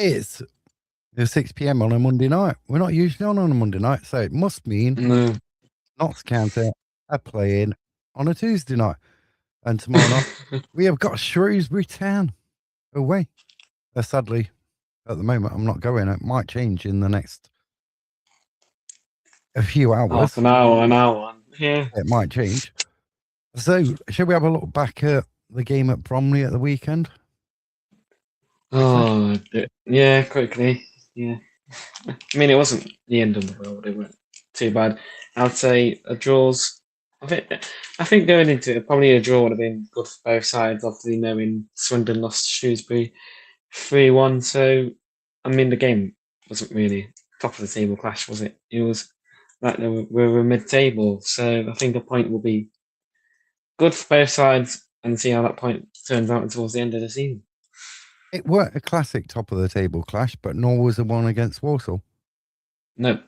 It's 6 p.m. on a Monday night. We're not usually on a Monday night, so it must mean No. Notts County are playing on a Tuesday night. And tomorrow night, we have got Shrewsbury Town away. Sadly, at the moment, I'm not going. It might change in the next a few hours. Half an hour, an hour. Yeah. It might change. So, shall we have a look back at the game at Bromley at the weekend? Oh, yeah, quickly. Yeah. I mean, it wasn't the end of the world. It wasn't too bad. I'd say a draw's. I think going into it, probably a draw would have been good for both sides. Obviously, knowing Swindon lost to Shrewsbury 3-1. So, I mean, the game wasn't really top of the table clash, was it? It was like we were mid-table. So, I think a point will be good for both sides, and see how that point turns out towards the end of the season. It weren't a classic top of the table clash, but nor was the one against Walsall. No.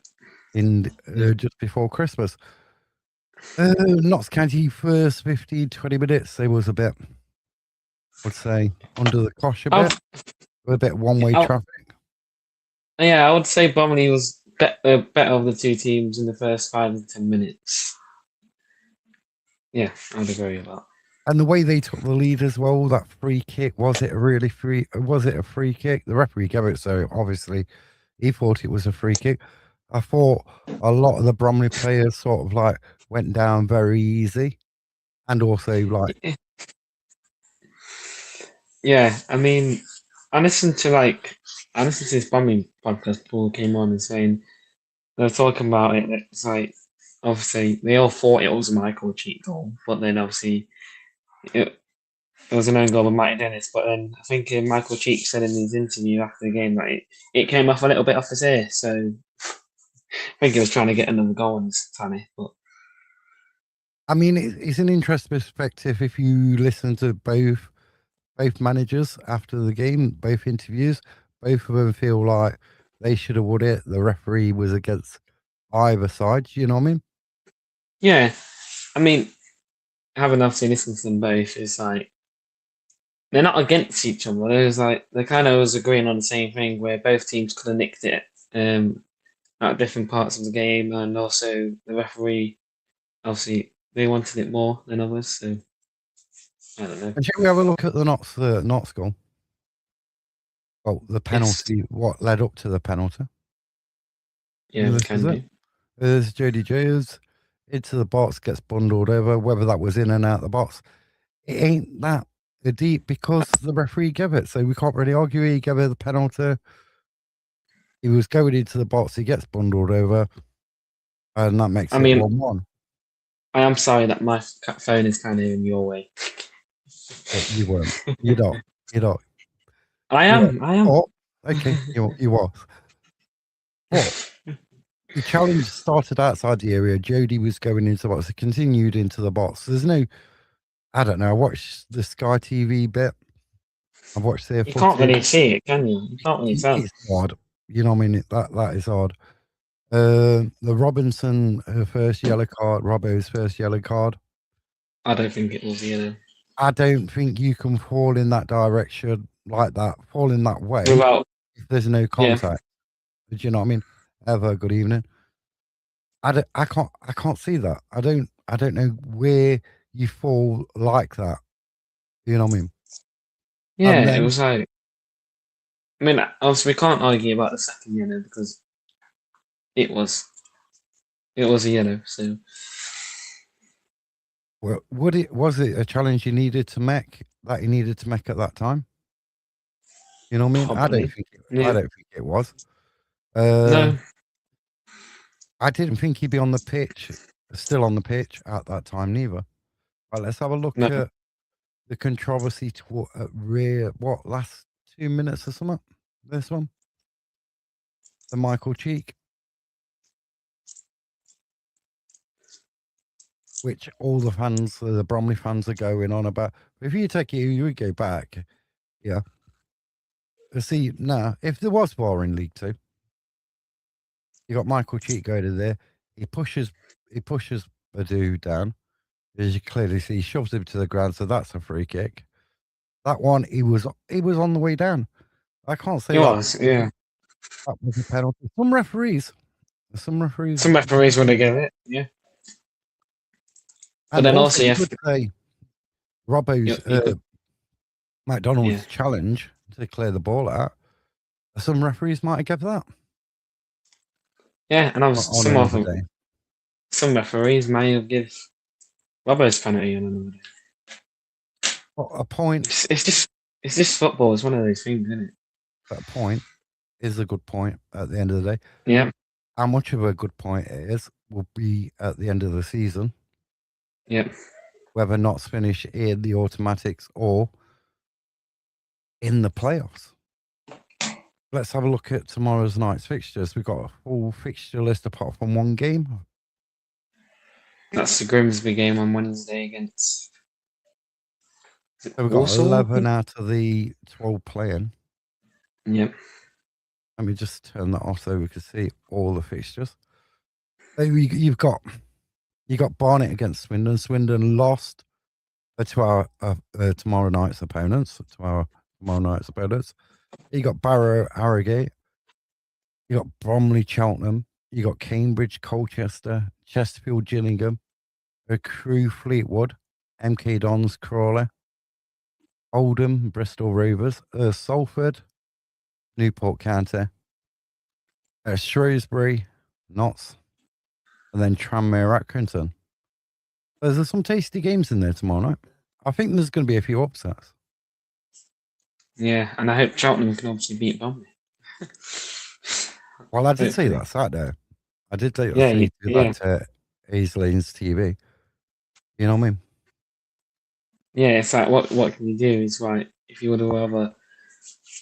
In just before Christmas. Notts County first 15, 20 minutes, there was a bit, I'd say, under the cosh a bit. A bit one-way traffic. Yeah, I would say Bromley was better of the two teams in the first 5 to 10 minutes. Yeah, I'd agree with that. And the way they took the lead as well, that free kick, was it a free kick? The referee gave it, so obviously he thought it was a free kick. I thought a lot of the Bromley players sort of like went down very easy. And also like... Yeah, I mean, I listened to this Bromley podcast. Paul came on and saying they were talking about it. It's like obviously they all thought it was a Michael cheat goal, but then obviously it was an own goal by Matty Dennis. But then I think Michael Cheek said in his interview after the game that it came off a little bit off his ear. So I think he was trying to get another goal on his tanny. But I mean, it's an interesting perspective if you listen to both managers after the game, both interviews. Both of them feel like they should have won it. The referee was against either side. You know what I mean? Yeah, I mean, having obviously listened to them both, it's like they're not against each other. There's like they kind of was agreeing on the same thing where both teams could have nicked it at different parts of the game, and also the referee obviously they wanted it more than others. So I don't know. And shall we have a look at the Notts goal? Well, the penalty, yes. What led up to the penalty? Yeah, we can do. There's Jody Jones into the box, gets bundled over. Whether that was in and out the box, it ain't that deep because the referee gave it. So we can't really argue. He gave it the penalty. He was going into the box. He gets bundled over, and that makes it 1-1. I am sorry that my phone is kind of in your way. You weren't. You're not. You're not. I am. Oh, okay, you was. But the challenge started outside the area. Jody was going into the box. It continued into the box. There's no, I don't know. I watched the Sky TV bit. I've watched their footage. You can't really see it, can you? You can't really tell. It's odd. You know what I mean? That is odd. The Robinson, her first yellow card, Robbo's first yellow card. I don't think it was yellow. I don't think you can fall in that direction like that, fall in that way if there's no contact. Yeah. Do you know what I mean? Ever good evening. I can't see that. I don't know where you fall like that. You know what I mean? Yeah, it was like. I mean, obviously we can't argue about the second yellow because it was a yellow. So, well, was it a challenge you needed to make at that time? You know what I mean? Probably. I don't think it was. No. I didn't think he'd be on the pitch, still on the pitch at that time neither. Right, let's have a look at the controversy last 2 minutes or something. This one, the Michael Cheek, which all the fans, the Bromley fans, are going on about. If you take it, you would go back, yeah. See now, if there was VAR in League Two, you got Michael Cheek going in there. He pushes the dude down. As you clearly see, he shoves him to the ground. So that's a free kick. That one, he was on the way down. I can't say It that. was, yeah. That was a penalty. Some referees Some referees would have given it, yeah. But and then also also you you have could to, say Robbo's you could, McDonald's yeah, challenge to clear the ball out. Some referees might have given that yeah. And on another day. some referees may have give Robbo's penalty on another day. A point. It's just football. It's one of those things, isn't it? A point is a good point at the end of the day. Yeah, How much of a good point it is will be at the end of the season. yeah. Whether Notts finish in the automatics or in the playoffs. Let's have a look at tomorrow's night's fixtures. We've got a full fixture list apart from one game. That's the Grimsby game on Wednesday against. So we've got Warsaw? 11 out of the 12 playing. Yep. Let me just turn that off so we can see all the fixtures. So you've got Barnet against Swindon. Swindon lost to our tomorrow night's opponents. You got Barrow, Harrogate. You got Bromley, Cheltenham. You got Cambridge, Colchester, Chesterfield, Gillingham, Crewe, Fleetwood, MK Dons, Crawley, Oldham, Bristol Rovers, Salford, Newport County, Shrewsbury, Notts, and then Tranmere, Accrington. There's some tasty games in there tomorrow night. I think there's going to be a few upsets. Yeah, and I hope Cheltenham can obviously beat Bromley. Well, I did say that Saturday. I did say that to Aisleen's TV. You know what I mean? Yeah, it's like what can you do? It's like if you would have rather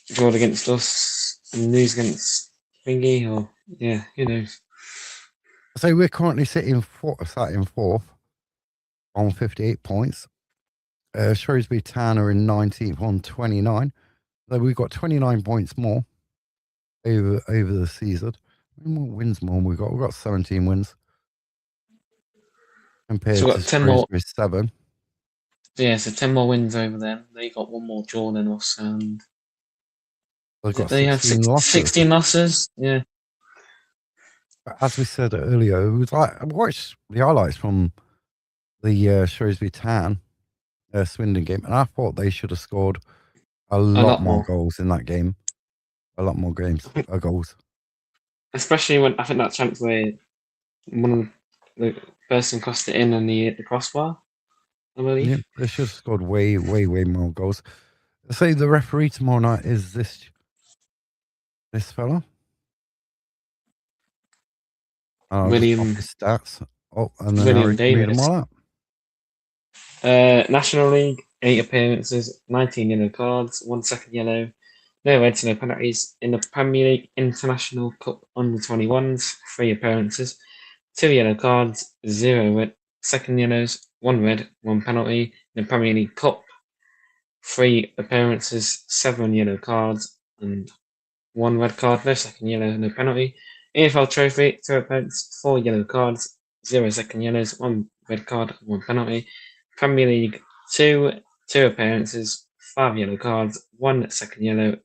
drawn against us and lose against Thingy, or yeah, who knows? So we're currently sitting fourth on 58 points. Shrewsbury Town are in 19th on 29. So we've got 29 points more over the season. How many more wins more we've got? We've got 17 wins compared So we've to got 10 more. Shrewsbury's 7. Yeah, so 10 more wins over them. They got one more draw than us, and They've got they have 16 losses. 16 losses. Yeah. But as we said earlier, it was like I watched the highlights from the Shrewsbury Town Swindon game, and I thought they should have scored a lot more goals in that game. A lot more goals. Especially when I think that chance where one of the person crossed it in and the crossbar, I believe. Yeah, they should have scored way more goals. I say the referee tomorrow night is this fella. William stats. Oh, and then William Davis. National League, 8 appearances, 19 yellow cards, 1 second yellow, no reds, no penalties. In the Premier League International Cup under 21s, 3 appearances, 2 yellow cards, 0 red, second yellows, 1 red, 1 penalty. In the Premier League Cup, 3 appearances, 7 yellow cards, and 1 red card, no second yellow, no penalty. EFL Trophy, 2 appearances, 4 yellow cards, 0 second yellows, 1 red card, 1 penalty. Premier League 2 appearances, 5 yellow cards, 1 second yellow,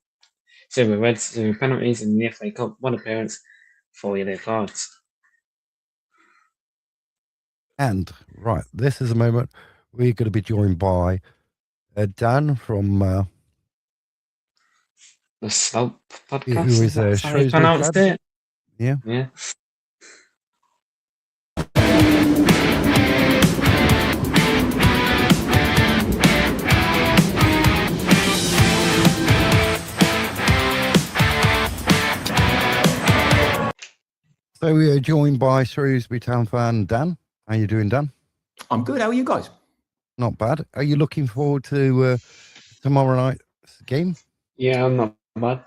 0 reds, 0 penalties. In the FA Cup, 1 appearance, 4 yellow cards. And right, this is a moment we're going to be joined by Dan from the Slope podcast. Who is a Shrewsbury pronounced fan. It? Yeah. Yeah. So we are joined by Shrewsbury Town fan Dan. How you doing, Dan? I'm good. How are you guys? Not bad. Are you looking forward to tomorrow night's game? Yeah, I'm not bad.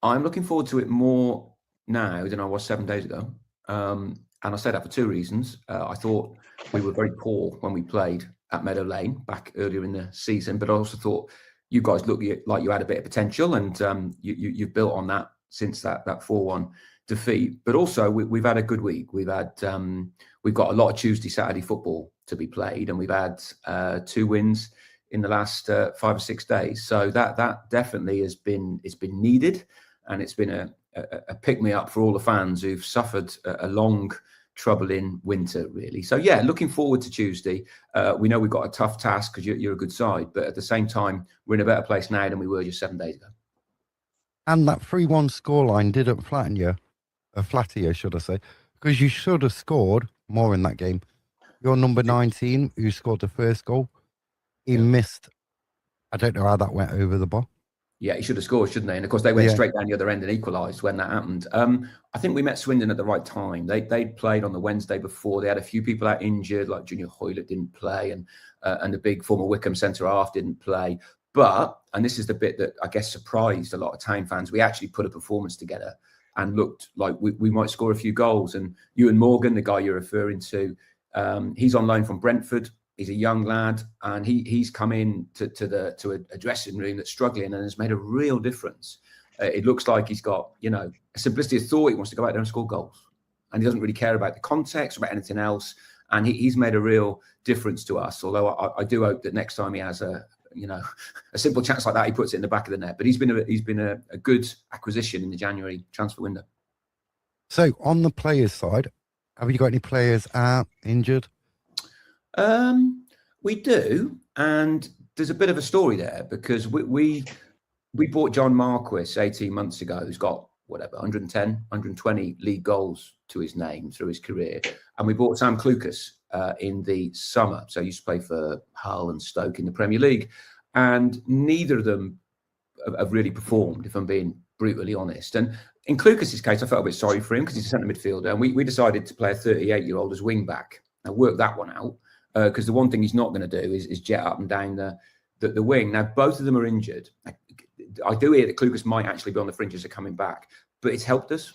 I'm looking forward to it more now than I was 7 days ago. And I say that for 2 reasons. I thought we were very poor when we played at Meadow Lane back earlier in the season, but I also thought you guys looked like you had a bit of potential, and you've built on that since that 4-1 defeat. But also we've had a good week. We've got a lot of Tuesday, Saturday football to be played, and we've had 2 wins in the last 5 or 6 days. So that definitely it's been needed, and it's been a pick me up for all the fans who've suffered a long, troubling winter, really. So yeah, looking forward to Tuesday. We know we've got a tough task because you're a good side, but at the same time, we're in a better place now than we were just 7 days ago. And that 3-1 scoreline didn't flatter you, should I say, because you should have scored more in that game. Your number 19, who scored the first goal, he missed. I don't know how that went over the bar. Yeah, he should have scored, shouldn't they? And of course, they went straight down the other end and equalised when that happened. I think we met Swindon at the right time. They played on the Wednesday before. They had a few people out injured, like Junior Hoylett didn't play, and the big former Wickham centre half didn't play. But, and this is the bit that I guess surprised a lot of Town fans, we actually put a performance together and looked like we might score a few goals. And Ewan Morgan, the guy you're referring to, he's on loan from Brentford. He's a young lad, and he's come in to a dressing room that's struggling and has made a real difference. It looks like he's got, a simplicity of thought. He wants to go out there and score goals, and he doesn't really care about the context or about anything else. And he's made a real difference to us. Although I do hope that next time he has a simple chance like that, he puts it in the back of the net. But he's been a good acquisition in the January transfer window. So on the players' side, have you got any players out injured? We do, and there's a bit of a story there because we bought John Marquis 18 months ago, who's got 110, 120 league goals to his name through his career, and we bought Sam Clucas in the summer. So he used to play for Hull and Stoke in the Premier League, and neither of them have really performed, if I'm being brutally honest. And in Clucas's case, I felt a bit sorry for him because he's a centre midfielder, and we decided to play a 38-year-old as wing back and work that one out. Because the one thing he's not going to do is jet up and down the wing. Now, both of them are injured. I do hear that Clucas might actually be on the fringes of coming back, but it's helped us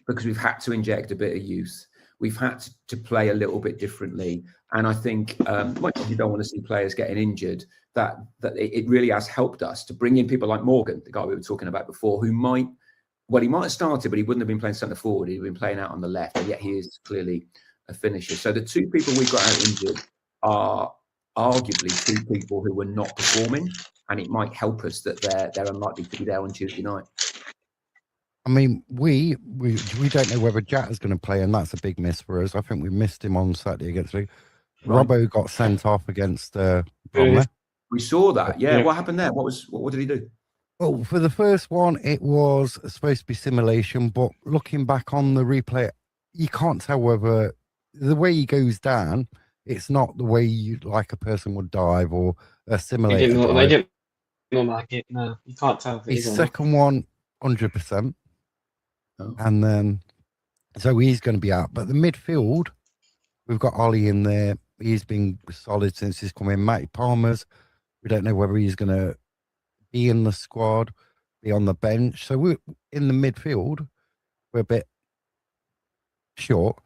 because we've had to inject a bit of youth. We've had to play a little bit differently. And I think, much as you don't want to see players getting injured, that it really has helped us to bring in people like Morgan, the guy we were talking about before, who he might have started, but he wouldn't have been playing centre forward. He'd been playing out on the left, and yet he is clearly a finisher. So the two people we got out injured are arguably two people who were not performing, and it might help us that they're unlikely to be there on Tuesday night. I mean, we don't know whether Jatta's going to play, and that's a big miss for us. I think we missed him on Saturday against League. Right. Robbo got sent off against Bromley. We saw that. Yeah. What happened there? What did he do? Well, for the first one, it was supposed to be simulation, but looking back on the replay, you can't tell whether the way he goes down, it's not the way a person would dive or a simulator. They didn't look like it. No, you can't tell. His second one, 100%. Oh. And then, so he's going to be out. But the midfield, we've got Ollie in there. He's been solid since he's come in. Matty Palmer's, we don't know whether he's going to be in the squad, be on the bench. So we're in the midfield, we're a bit short.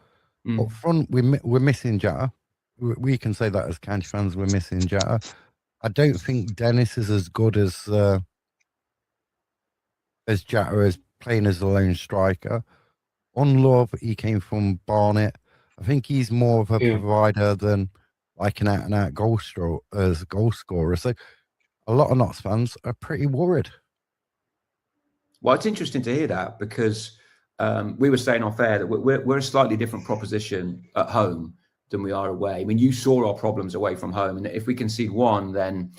Up front, we're missing Jatta. We can say that as County fans, we're missing Jatta. I don't think Dennis is as good as Jatta is playing as a lone striker. On Love, he came from Barnet. I think he's more of a provider than like an out-and-out goal scorer. So a lot of Notts fans are pretty worried. Well, it's interesting to hear that because we were saying off air that we're a slightly different proposition at home than we are away. I mean, you saw our problems away from home, and if we concede one, then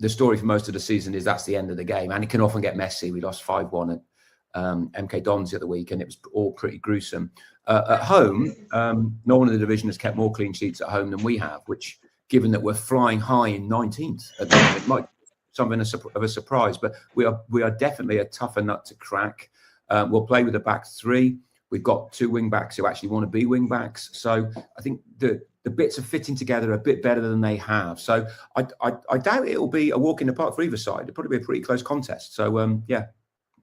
the story for most of the season is that's the end of the game, and it can often get messy. We lost 5-1 at MK Dons the other week, and it was all pretty gruesome. At home, no one in the division has kept more clean sheets at home than we have, which, given that we're flying high in 19th at the moment, it might be something of a surprise, but we are definitely a tougher nut to crack. We'll play with a back three. We've got two wing backs who actually want to be wing backs. So I think the bits are fitting together a bit better than they have. So I doubt it will be a walk in the park for either side. It'll probably be a pretty close contest. So, yeah.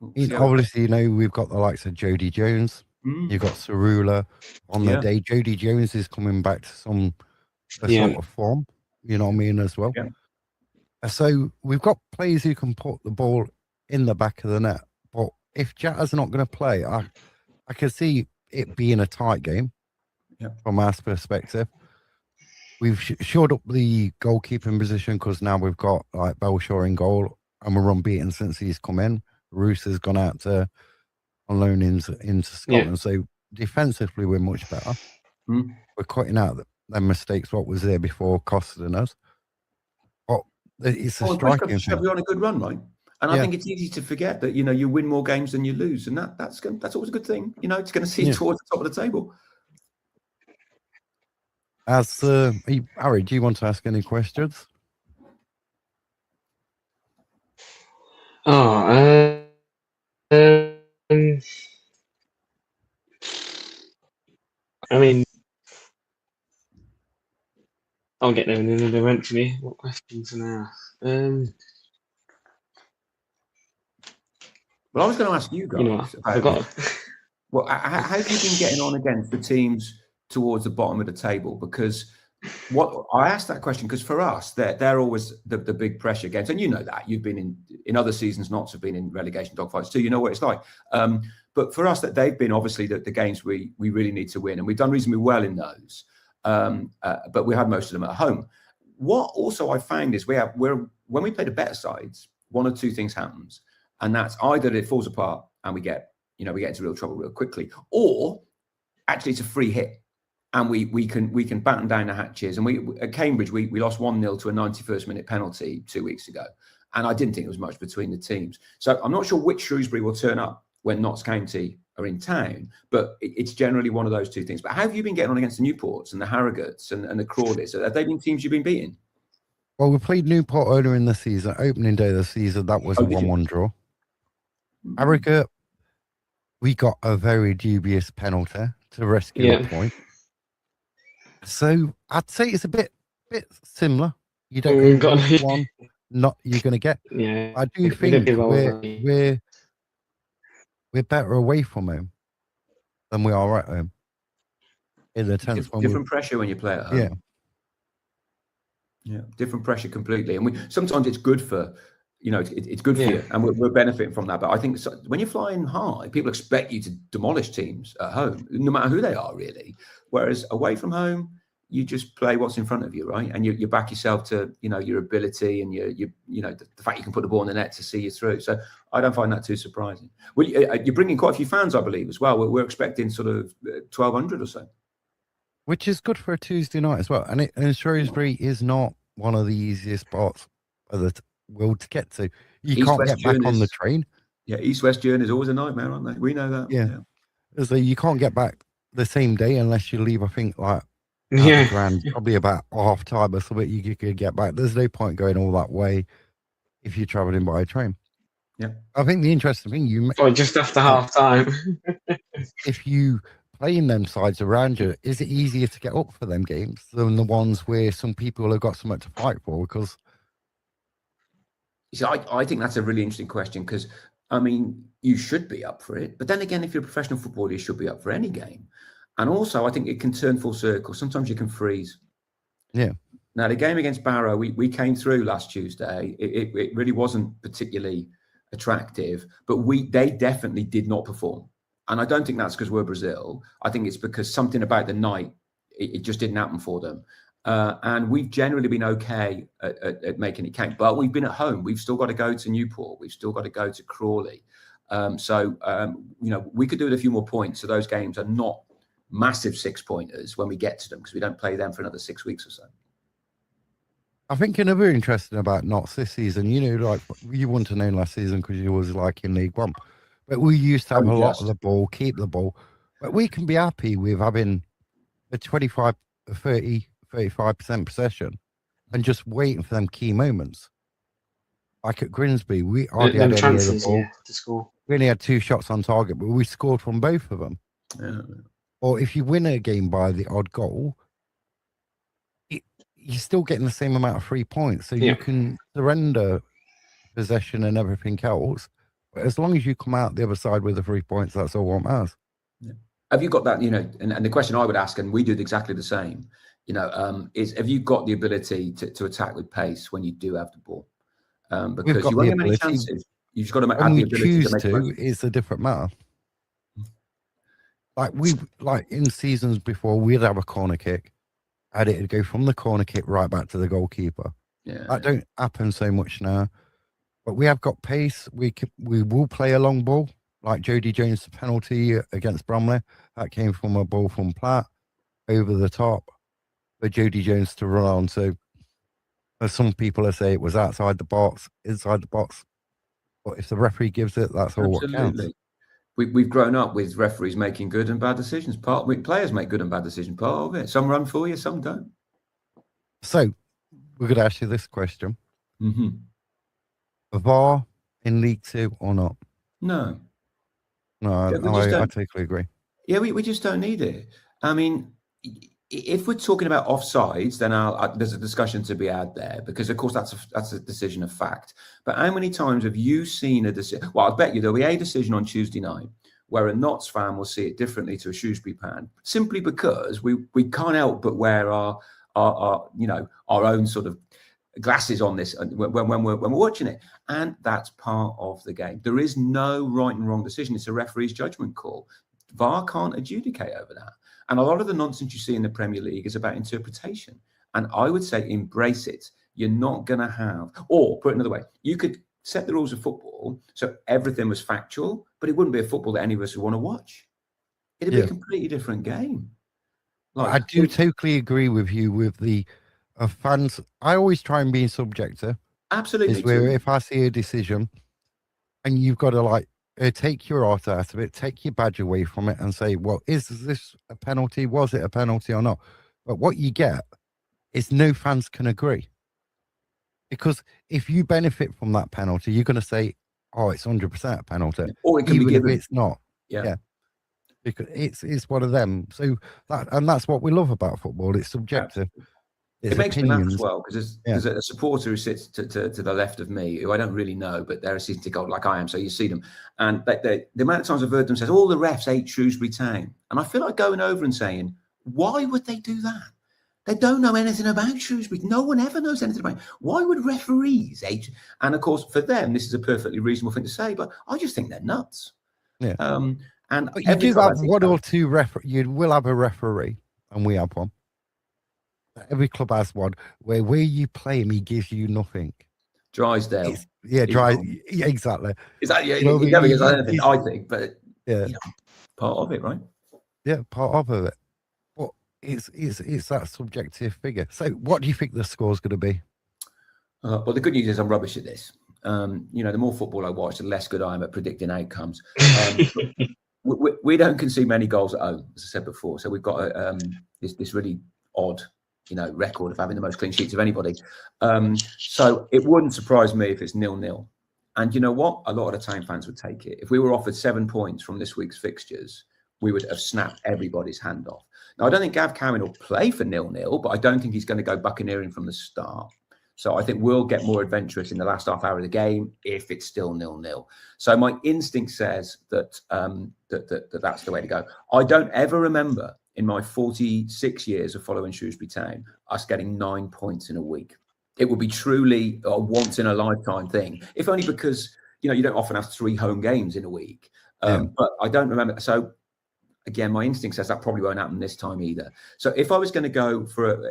Obviously, we've got the likes of Jody Jones. You've got Cerula on the day. Jody Jones is coming back to some sort of form, you know what I mean, as well. Yeah. So we've got players who can put the ball in the back of the net. But if Jatta's not going to play, I can see it being a tight game from our perspective. We've shored up the goalkeeping position because now we've got like Belshaw in goal, and we're unbeaten since he's come in. Roos has gone out to on loan into Scotland, so defensively we're much better. We're cutting out the mistakes what was there before costing us. But it's a striking thing. We're on a good run, right? And I think it's easy to forget that you win more games than you lose, and that's always a good thing. It's going to see you towards the top of the table. As Harry, do you want to ask any questions? I mean, I'll get there eventually. What questions now? Well, I was going to ask you guys. I forgot. Well, how have you been getting on against the teams towards the bottom of the table? Because what I asked that question because for us, they're always the big pressure games, and you know that you've been in other seasons. Notts have been in relegation dogfights too. You know what it's like. But for us, that they've been obviously the games we really need to win, and we've done reasonably well in those. But we had most of them at home. What also I found is when we play the better sides, one or two things happens, and that's either it falls apart and we get into real trouble real quickly, or actually it's a free hit. And we can batten down the hatches. And at Cambridge, we lost 1-0 to a 91st minute penalty 2 weeks ago. And I didn't think there was much between the teams. So I'm not sure which Shrewsbury will turn up when Notts County are in town, but it's generally one of those two things. But how have you been getting on against the Newports and the Harrogates and the Crawleys? Have they been teams you've been beating? Well, we played Newport earlier in the season, opening day of the season. That was a 1-1 draw. Harrogate, we got a very dubious penalty to rescue a point. So I'd say it's a bit similar. You don't know which one you're going to get. Yeah, I do think we're better away from home than we are at home. In the tense, different pressure when you play at home. Yeah, different pressure completely. And sometimes it's good for it's good for you, and we're benefiting from that. But I think when you're flying high, people expect you to demolish teams at home, no matter who they are, really. Whereas away from home, you just play what's in front of you, right? And you back yourself to your ability and the fact you can put the ball in the net to see you through. So I don't find that too surprising. Well, you're bringing quite a few fans, I believe, as well. We're expecting sort of 1,200 or so, which is good for a Tuesday night as well. And Shrewsbury is not one of the easiest spots of the world to get to. You can't get back on the train. Yeah, east-west journey is always a nightmare, aren't they? We know that. Yeah. So you can't get back the same day unless you leave, I think, like the grand, probably about half time or something. You could get back. There's no point going all that way if you're traveling by a train. Yeah. I think the interesting thing just after half time. If you playing them sides around you, is it easier to get up for them games than the ones where some people have got something to fight for? Because I think that's a really interesting question because, I mean, you should be up for it. But then again, if you're a professional footballer, you should be up for any game. And also, I think it can turn full circle. Sometimes you can freeze. Yeah. Now, the game against Barrow, we came through last Tuesday. It really wasn't particularly attractive, but they definitely did not perform. And I don't think that's because we're Brazil. I think it's because something about the night, it just didn't happen for them. And we've generally been okay at making it count, but we've been at home. We've still got to go to Newport. We've still got to go to Crawley. We could do it a few more points. So those games are not massive 6-pointers when we get to them because we don't play them for another 6 weeks or so. I think another interesting about Notts this season, like you wouldn't have known last season because you was like in League One, but we used to have a lot of the ball, keep the ball, but we can be happy with having a 25, 30, 35% possession and just waiting for them key moments. Like at Grimsby, we hardly had any of the ball. To score. We only had 2 shots on target, but we scored from both of them. Yeah. Or if you win a game by the odd goal, you're still getting the same amount of 3 points. So you can surrender possession and everything else. But as long as you come out the other side with the 3 points, that's all what matters. Yeah. Have you got that, and the question I would ask, and we did exactly the same, is have you got the ability to attack with pace when you do have the ball? Because you won't get many chances. You've just got to have the ability to make it. It's a different matter. Like in seasons before, we'd have a corner kick and it'd go from the corner kick right back to the goalkeeper. Yeah. That don't happen so much now. But we have got pace. We will play a long ball, like Jody Jones' penalty against Bromley. That came from a ball from Platt over the top for Jody Jones to run on. So, as some people say, it was outside the box, inside the box. But if the referee gives it, that's all what counts. Absolutely. We've grown up with referees making good and bad decisions. Players make good and bad decisions. Part of it. Some run for you, some don't. So, we're going to ask you this question. Mm-hmm. VAR in League Two or not? No. No, Yeah, I totally agree. Yeah, we just don't need it. I mean, if we're talking about offsides, then there's a discussion to be had there, because of course that's a decision of fact. But how many times have you seen a decision? Well, I bet you there'll be a decision on Tuesday night where a Notts fan will see it differently to a Shrewsbury fan, simply because we can't help but wear our own sort of glasses on this when we're watching it, and that's part of the game. There is no right and wrong decision. It's a referee's judgment call. VAR can't adjudicate over that. And a lot of the nonsense you see in the Premier League is about interpretation. And I would say embrace it. You're not going to have, or put it another way, you could set the rules of football so everything was factual, but it wouldn't be a football that any of us would want to watch. It'd be a completely different game. I do totally agree with you with the fans. I always try and be subjective. Absolutely. Where if I see a decision and you've got to take your art out of it, take your badge away from it and say, well, is this a penalty? Was it a penalty or not? But what you get is no fans can agree. Because if you benefit from that penalty, you're going to say, oh, it's 100% a penalty. Or it can be given. If it's not. Yeah. Because it's one of them. So that's what we love about football. It's subjective. It makes me laugh as well, because there's a supporter who sits to the left of me, who I don't really know, but they're a season ticket holder like I am, so you see them. And the amount of times I've heard them say, all the refs hate Shrewsbury Town. And I feel like going over and saying, why would they do that? They don't know anything about Shrewsbury. No one ever knows anything about it. Why would referees hate? And of course, for them, this is a perfectly reasonable thing to say, but I just think they're nuts. Yeah. And but you do have one or two you will have a referee, and we have one. Every club has one where you play him, he gives you nothing. Drysdale. Yeah, exactly. Is that he never gives anything, I think, but part of it, right? Yeah, part of it. But it's that subjective figure. So what do you think the score's going to be? Well, the good news is I'm rubbish at this. The more football I watch, the less good I am at predicting outcomes. We don't concede many goals at home, as I said before. So we've got this really odd record of having the most clean sheets of anybody. So it wouldn't surprise me if it's 0-0. And you know what? A lot of the Town fans would take it. If we were offered 7 points from this week's fixtures, we would have snapped everybody's hand off. Now, I don't think Gav Cowan will play for 0-0, but I don't think he's going to go buccaneering from the start. So I think we'll get more adventurous in the last half hour of the game if it's still 0-0. So my instinct says that that's the way to go. I don't ever remember in my 46 years of following Shrewsbury Town us getting 9 points in a week. It would be truly a once in a lifetime thing, if only because you don't often have 3 home games in a week. But I don't remember. So again, my instinct says that probably won't happen this time either. So if I was going to go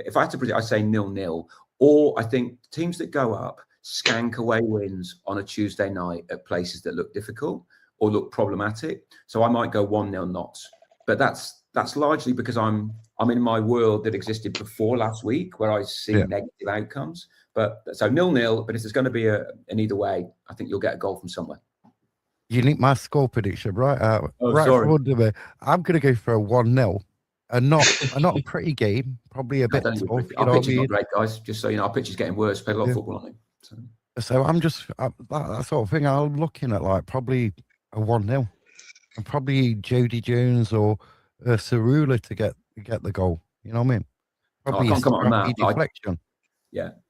if I had to predict, I'd say 0-0. Or I think teams that go up skank away wins on a Tuesday night at places that look difficult or look problematic. So I might go 1-0 Notts. But that's largely because I'm in my world that existed before last week, where I see negative outcomes. But so 0-0. But if there's going to be an either way, I think you'll get a goal from somewhere. You need my score prediction right out. Sorry. I'm going to go for a 1-0. And not a pretty game, probably a bit tough. Our pitch is not great, guys. Just so you know, our pitch is getting worse. Played a lot of football on it. So I'm just that sort of thing. I'm looking at probably a 1-0, and probably Jody Jones or Cerula to get the goal. You know what I mean? Probably I can't come on that. Deflection.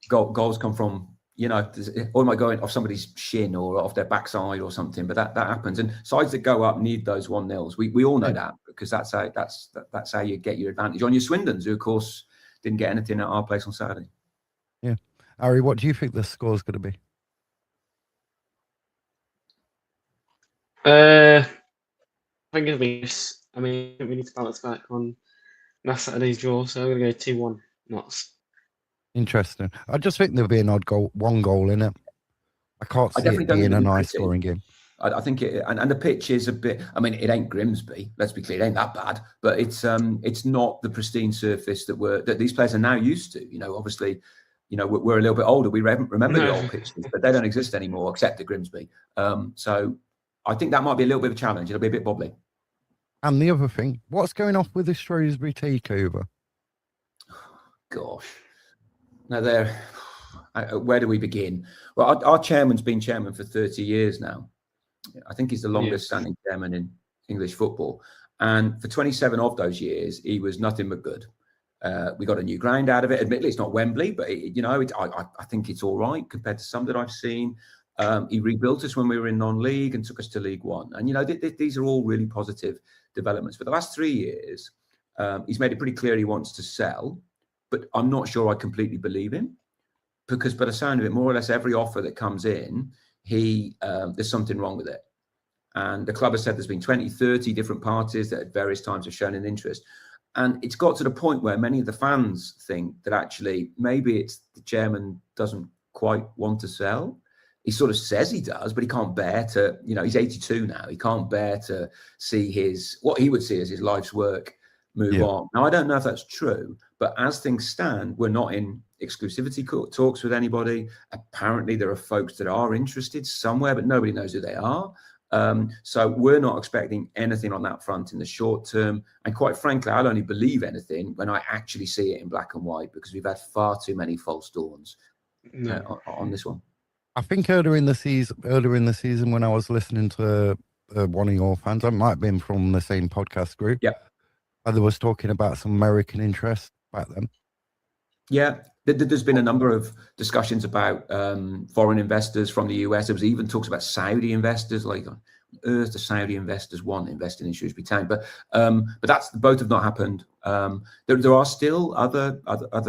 Goals come from or it might go off somebody's shin or off their backside or something. But that happens, and sides that go up need those 1-0s. We all know that, because that's how you get your advantage on your Swindons, who of course didn't get anything at our place on Saturday. Yeah, Harry, what do you think the score's going to be? I think it'll be. I mean, we need to balance back on last Saturday's draw, so I'm going to go 2-1 Notts. Interesting. I just think there'll be an odd goal, one goal in it. I can't I see definitely it don't think being a it'll be nice pretty. scoring game. I think it, and the pitch is a bit. I mean, it ain't Grimsby. Let's be clear, it ain't that bad. But it's not the pristine surface that these players are now used to. You know, obviously, you know, we're a little bit older. We remember the old pitches, but they don't exist anymore, except at Grimsby. So I think that might be a little bit of a challenge. It'll be a bit wobbly. And the other thing, what's going off with the Shrewsbury takeover? Gosh, now there. Where do we begin? Well, our chairman's been chairman for 30 years now. I think he's the longest standing chairman in English football. And for 27 of those years, he was nothing but good. We got a new ground out of it. Admittedly, it's not Wembley, but I think it's all right compared to some that I've seen. He rebuilt us when we were in non-league and took us to League One. And, you know, these are all really positive developments. For the last 3 years, he's made it pretty clear he wants to sell, but I'm not sure I completely believe him, because by the sound of it, more or less every offer that comes in, there's something wrong with it. And the club has said there's been 20, 30 different parties that at various times have shown an interest. And it's got to the point where many of the fans think that actually maybe it's the chairman doesn't quite want to sell. He sort of says he does, but he can't bear to, you know, he's 82 now. He can't bear to see what he would see as his life's work move on. Now, I don't know if that's true, but as things stand, we're not in exclusivity talks with anybody. Apparently, there are folks that are interested somewhere, but nobody knows who they are. So we're not expecting anything on that front in the short term. And quite frankly, I'll only believe anything when I actually see it in black and white, because we've had far too many false dawns on this one. I think earlier in the season, when I was listening to one of your fans, I might have been from the same podcast group. Yeah. There was talking about some American interest back then. Yeah, there's been a number of discussions about foreign investors from the US. There was even talks about Saudi investors, like on earth the Saudi investors want investing in Shrewsbury Town. But that's both have not happened. There are still other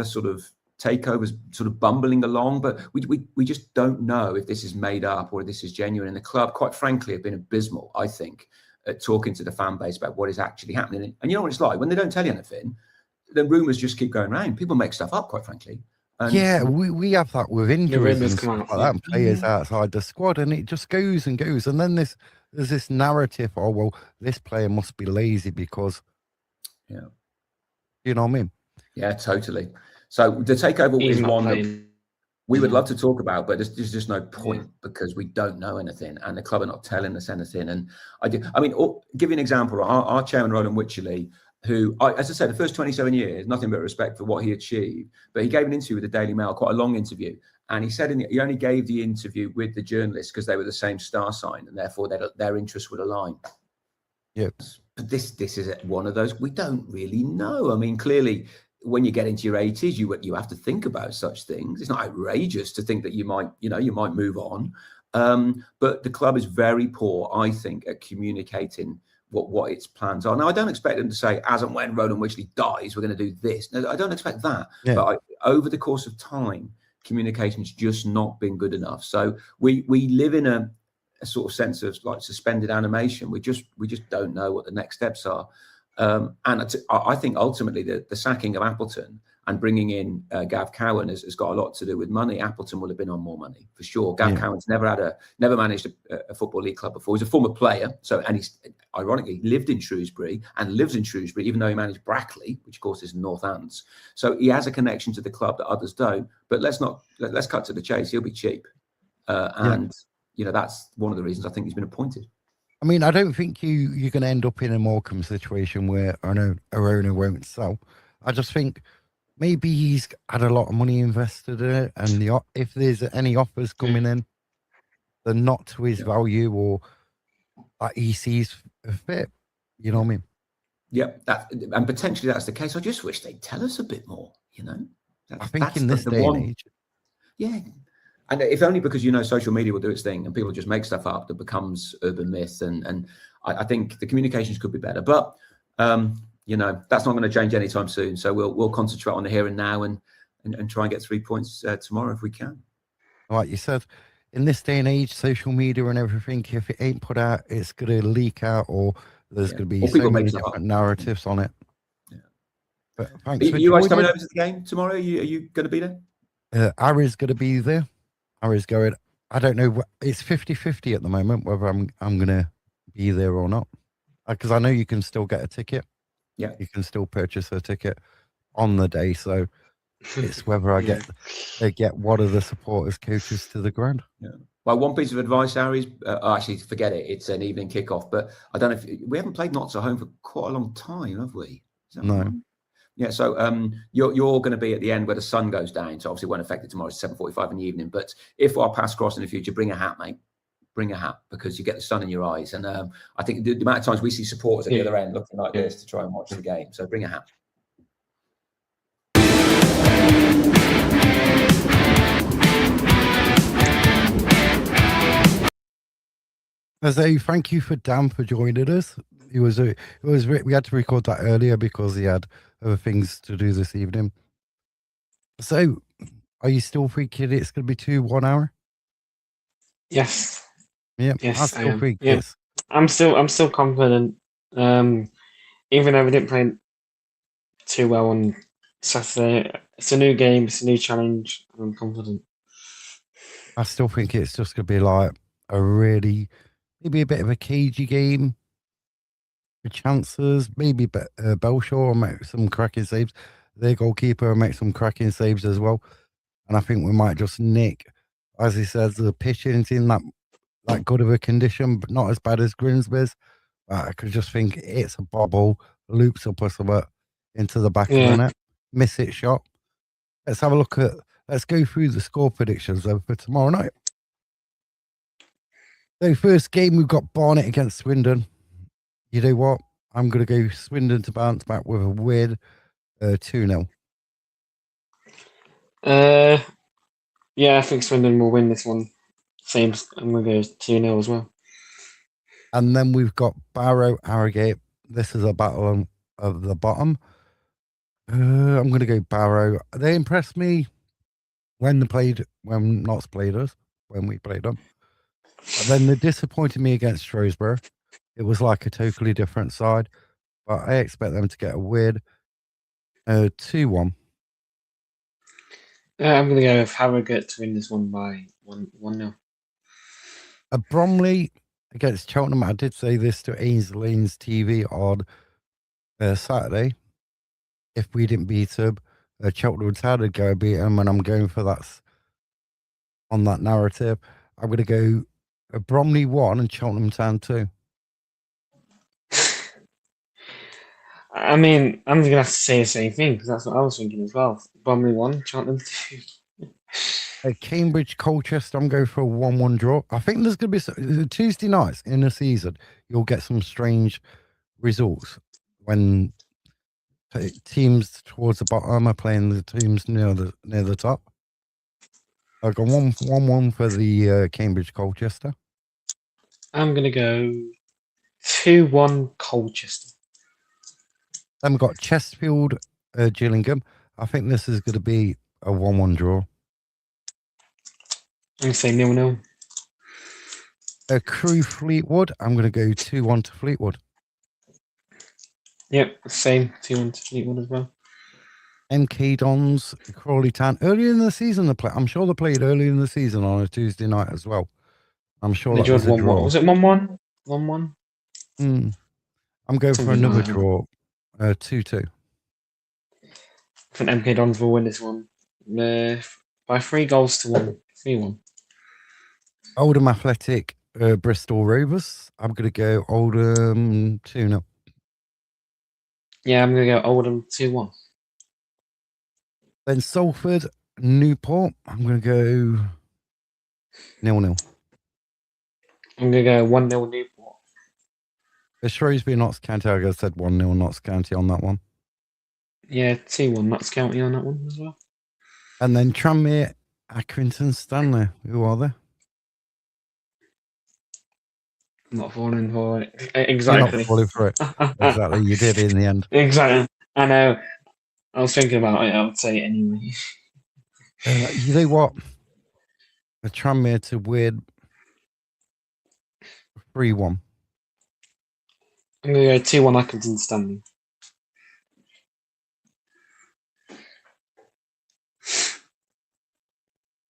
sort of takeovers sort of bumbling along, but we just don't know if this is made up or if this is genuine. And the club, quite frankly, have been abysmal, I think, at talking to the fan base about what is actually happening. And you know what it's like when they don't tell you anything, then rumours just keep going around. People make stuff up, quite frankly. And we have that with injuries and stuff like that, and players Mm-hmm. outside the squad, and it just goes and goes. And then there's this narrative, oh, well, this player must be lazy because, you know what I mean? Yeah, totally. So the takeover is one that we would love to talk about, but there's just no point because we don't know anything, and the club are not telling us anything. And I'll give you an example. Our chairman, Roland Wycherley, who, as I said, the first 27 years, nothing but respect for what he achieved. But he gave an interview with the Daily Mail, quite a long interview. And he said he only gave the interview with the journalists because they were the same star sign, and therefore their interests would align. Yes. But this is one of those we don't really know. I mean, clearly, when you get into your 80s, you have to think about such things. It's not outrageous to think that you might move on. But the club is very poor, I think, at communicating what its plans are. Now, I don't expect them to say, as and when Roland Wycherley dies, we're going to do this. No, I don't expect that. Yeah. But over the course of time, communication's just not been good enough. So we live in a sort of sense of like suspended animation. We just don't know what the next steps are. And I think ultimately the sacking of Appleton and bringing in Gav Cowan has got a lot to do with money. Appleton will have been on more money for sure. Gav Cowan's never managed a football league club before. He's a former player, and he's ironically lived in Shrewsbury and lives in Shrewsbury, even though he managed Brackley, which of course is North Ants. So he has a connection to the club that others don't. But let's cut to the chase. He'll be cheap, and that's one of the reasons I think he's been appointed. I mean, I don't think you're going to end up in a Morecambe situation where an owner won't sell. I just think maybe he's had a lot of money invested in it, and if there's any offers coming in, they're not to his value or that he sees fit. You know what I mean? Yeah, and potentially that's the case. I just wish they'd tell us a bit more. I think in this day and age, and if only because social media will do its thing and people just make stuff up that becomes urban myth, and I think the communications could be better, but that's not going to change anytime soon. So we'll concentrate on the here and now and try and get 3 points tomorrow if we can. Like you said, in this day and age, social media and everything, if it ain't put out, it's going to leak out, or there's going to be so many different narratives on it. But Are thanks for you guys coming joining. over to the game tomorrow? Are you going to be there? Ari's going to be there. Ari's going. I don't know. It's 50-50 at the moment whether I'm going to be there or not. Because I know you can still get a ticket. Yeah. You can still purchase a ticket on the day. So it's whether I Yeah. get one of the supporters coaches to the ground. Yeah. Well, one piece of advice, Harry, is actually forget it. It's an evening kickoff, but I don't know if we haven't played Notts at home for quite a long time, have we? Is that No. right? Yeah. So you're going to be at the end where the sun goes down. So obviously, it won't affect it tomorrow. It's 7:45 in the evening. But if our paths cross in the future, bring a hat, mate. Bring a hat because you get the sun in your eyes. And I think the amount of times we see supporters at the other end looking like this to try and watch the game. So bring a hat. So thank you for Dan for joining us. We had to record that earlier because he had other things to do this evening. So, are you still thinking it's going to be 2 1 hour? Yes. Yeah, Yes, I still I am. think Yeah. it's. I'm still confident. Even though we didn't play too well on Saturday, it's a new game, it's a new challenge, and I'm confident. I still think it's just going to be like maybe a bit of a cagey game. The chances, maybe Belshaw will make some cracking saves. Their goalkeeper will make some cracking saves as well. And I think we might just nick, as he says, the pitch isn't in that good of a condition, but not as bad as Grimsby's. I could just think it's a bobble, loops up or something into the back of the net, miss it shot. Let's go through the score predictions for tomorrow night. So first game, we've got Barnet against Swindon. You know what? I'm going to go Swindon to bounce back with a win, 2-0. Yeah, I think Swindon will win this one. Same, I'm going to go 2-0 as well. And then we've got Barrow Harrogate. This is a battle of the bottom. I'm going to go Barrow. They impressed me when Notts played us, when we played them. But then they disappointed me against Shrewsbury. It was like a totally different side. But I expect them to get a win. 2-1. I'm going to go with Harrogate to win this one by 1-0. Bromley against Cheltenham. I did say this to Ainsley's TV on Saturday. If we didn't beat them, Cheltenham Town would go beat them, and I'm going for that on that narrative. I'm going to go Bromley 1 and Cheltenham Town 2. I mean, I'm going to have to say the same thing because that's what I was thinking as well. Bromley 1, Cheltenham 2. Cambridge Colchester, I'm going for a 1-1 draw. I think there's going to be Tuesday nights in the season. You'll get some strange results when teams towards the bottom are playing the teams near the top. I've got 1-1 for the Cambridge Colchester. I'm going to go 2-1 Colchester. Then we've got Chesterfield Gillingham. I think this is going to be a 1-1 draw. I'm going to say 0-0. Crewe Fleetwood. I'm going to go 2-1 to Fleetwood. Yep, same 2-1 to Fleetwood as well. MK Dons Crawley Town. Earlier in the season, I'm sure they played early in the season on a Tuesday night as well. I'm sure They that was a 1-1. draw. Was it 1-1? 1-1? I'm going for another draw. 2-2. I think MK Dons will win this one by 3 goals to 1. 3-1. Oldham Athletic Bristol Rovers. I'm going to go Oldham 2-0. Yeah, I'm going to go Oldham 2-1. Then Salford Newport. I'm going to go 0-0. I'm going to go 1-0 Newport. Shrewsbury Notts County. I said 1-0 Notts County on that one. Yeah, 2-1 Notts County on that one as well. And then Tranmere Accrington Stanley. Who are they? I'm not falling for it. Exactly. You're not falling for it. Exactly. You did in the end. Exactly. I know. I was thinking about it. I would say it anyway. You know what? A Tranmere to win 3-1. I'm going to go 2-1 Accrington Stanley.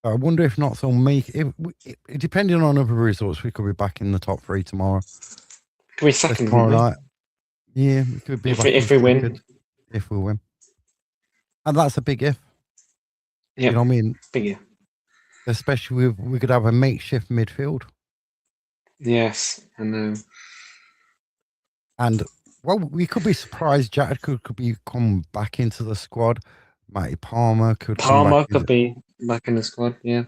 I wonder if Notts will make it. Depending on other results, we could be back in the top 3 tomorrow. Could be second Tomorrow couldn't we? night. Yeah, we could be If back we, in if we win. second. If we win. And that's a big if. Yeah. You know what I mean? Bigger. Especially we could have a makeshift midfield. Yes, I know. And well, we could be surprised. Jack could come back into the squad. Matty Palmer could come Palmer back could be back in the squad, yeah.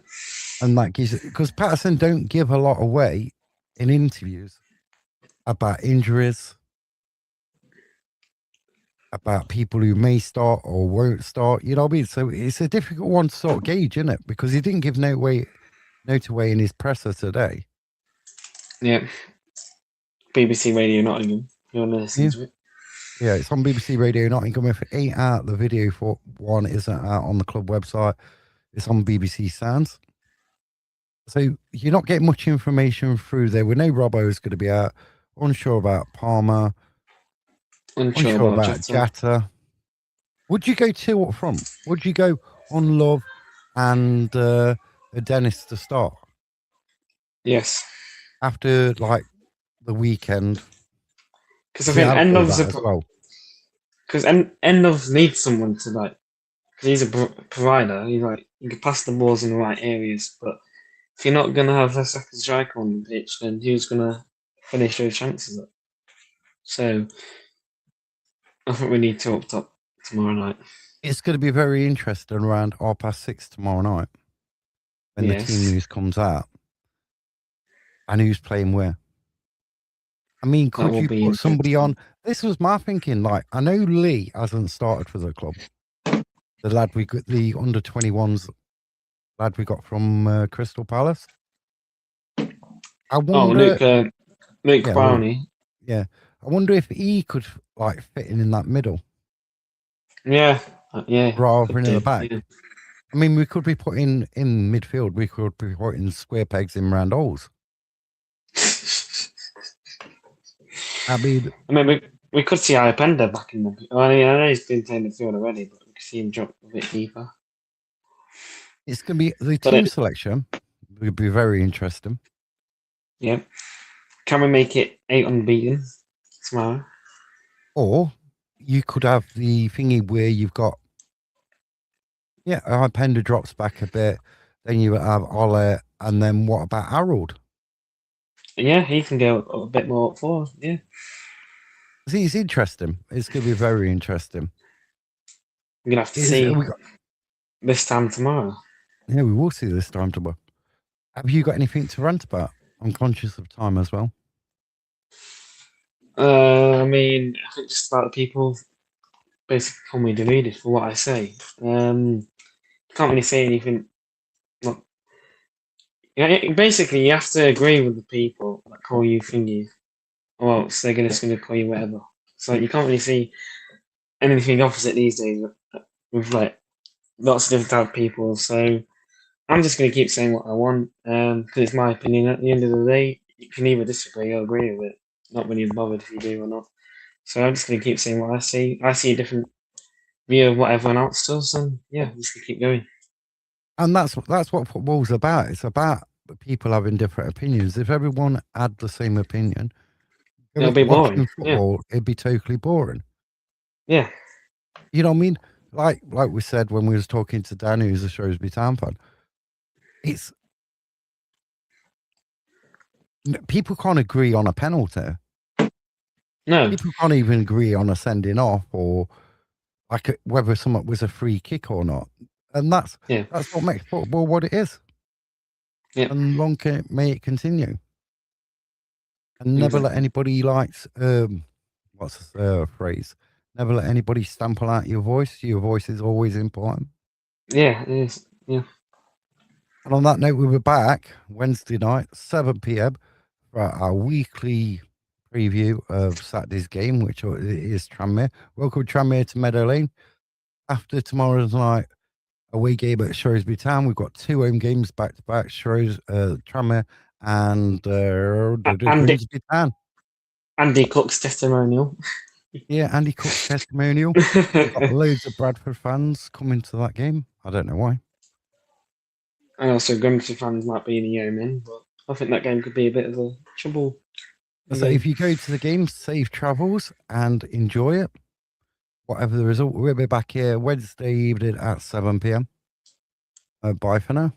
and that gives because Patterson don't give a lot away in interviews about injuries, about people who may start or won't start. You know what I mean? So it's a difficult one to sort of gauge, isn't it? Because he didn't give note away in his presser today. Yeah. BBC Radio Nottingham. You want to listen to it? Yeah, it's on BBC Radio Nottingham. If it ain't out, the video for one isn't out on the club website. It's on BBC Sounds. So you're not getting much information through there. We know Robbo's going to be out. Unsure about Palmer. Unsure about Jatta. Would you go 2 up front? Would you go on Love and Dennis to start? Yes. After like the weekend. Because I think Endov needs someone to like, because he's a provider. You can pass the balls in the right areas, but if you're not gonna have a second striker on the pitch, then who's gonna finish those chances up? So I think we need to up top tomorrow night. It's going to be very interesting around 6:30 tomorrow night when the team news comes out and who's playing where. I mean, could you put somebody on? This was my thinking. Like, I know Lee hasn't started for the club. The lad we got, the under 21s lad we got from Crystal Palace. I wonder. Luke Brownie. I wonder if he could like fit in that middle. Yeah. Rather than in the back. Yeah. I mean, we could be putting in midfield. We could be putting square pegs in round holes. I mean, we could see Iapenda back in the. I know he's been playing the field already, but we could see him drop a bit deeper. It's going to be the team selection. Would be very interesting. Yeah. Can we make it 8 unbeaten tomorrow? Or you could have the thingy where you've got. Yeah, Iapenda drops back a bit. Then you have Ole, and then what about Harold? Yeah, he can go a bit more up forward. Yeah. See, it's interesting. It's going to be very interesting. We're going to have to see this time tomorrow. Yeah, we will see this time tomorrow. Have you got anything to rant about? I'm conscious of time as well. I mean, I think just about the people basically call me deluded for what I say. Can't really say anything. Basically, you have to agree with the people that call you thingy, or else they're just going to call you whatever. So you can't really see anything opposite these days with like lots of different type of people. So I'm just going to keep saying what I want because it's my opinion. At the end of the day, you can either disagree or agree with it. Not really bothered if you do or not. So I'm just going to keep saying what I see. I see a different view of what everyone else does, and yeah, I'm just going to keep going. And that's what football's about. It's about people having different opinions. If everyone had the same opinion, it'll be boring. Football, it'd be totally boring. Yeah. You know what I mean? Like we said when we was talking to Dan, who's a Shrewsbury Town fan, it's people can't agree on a penalty. No. People can't even agree on a sending off or like whether someone was a free kick or not. And that's what makes football what it is. Yeah. And long may it continue. And never let anybody what's the phrase? Never let anybody stample out your voice. Your voice is always important. Yeah, it is. Yeah. And on that note, we'll be back Wednesday night, 7 p.m. for our weekly preview of Saturday's game, which is Tranmere. Welcome Tranmere to Meadow Lane. After tomorrow's night away game at Shrewsbury Town, we've got 2 home games back to back: Tranmere and Grimsby Town. Andy Cook's testimonial. Yeah, Andy Cook's testimonial. We've got loads of Bradford fans coming to that game. I don't know why. And also, Grimsby fans might be in Yeoman, but I think that game could be a bit of a trouble. So if you go to the game, safe travels and enjoy it. Whatever the result, we'll be back here Wednesday evening at 7 p.m. Bye for now.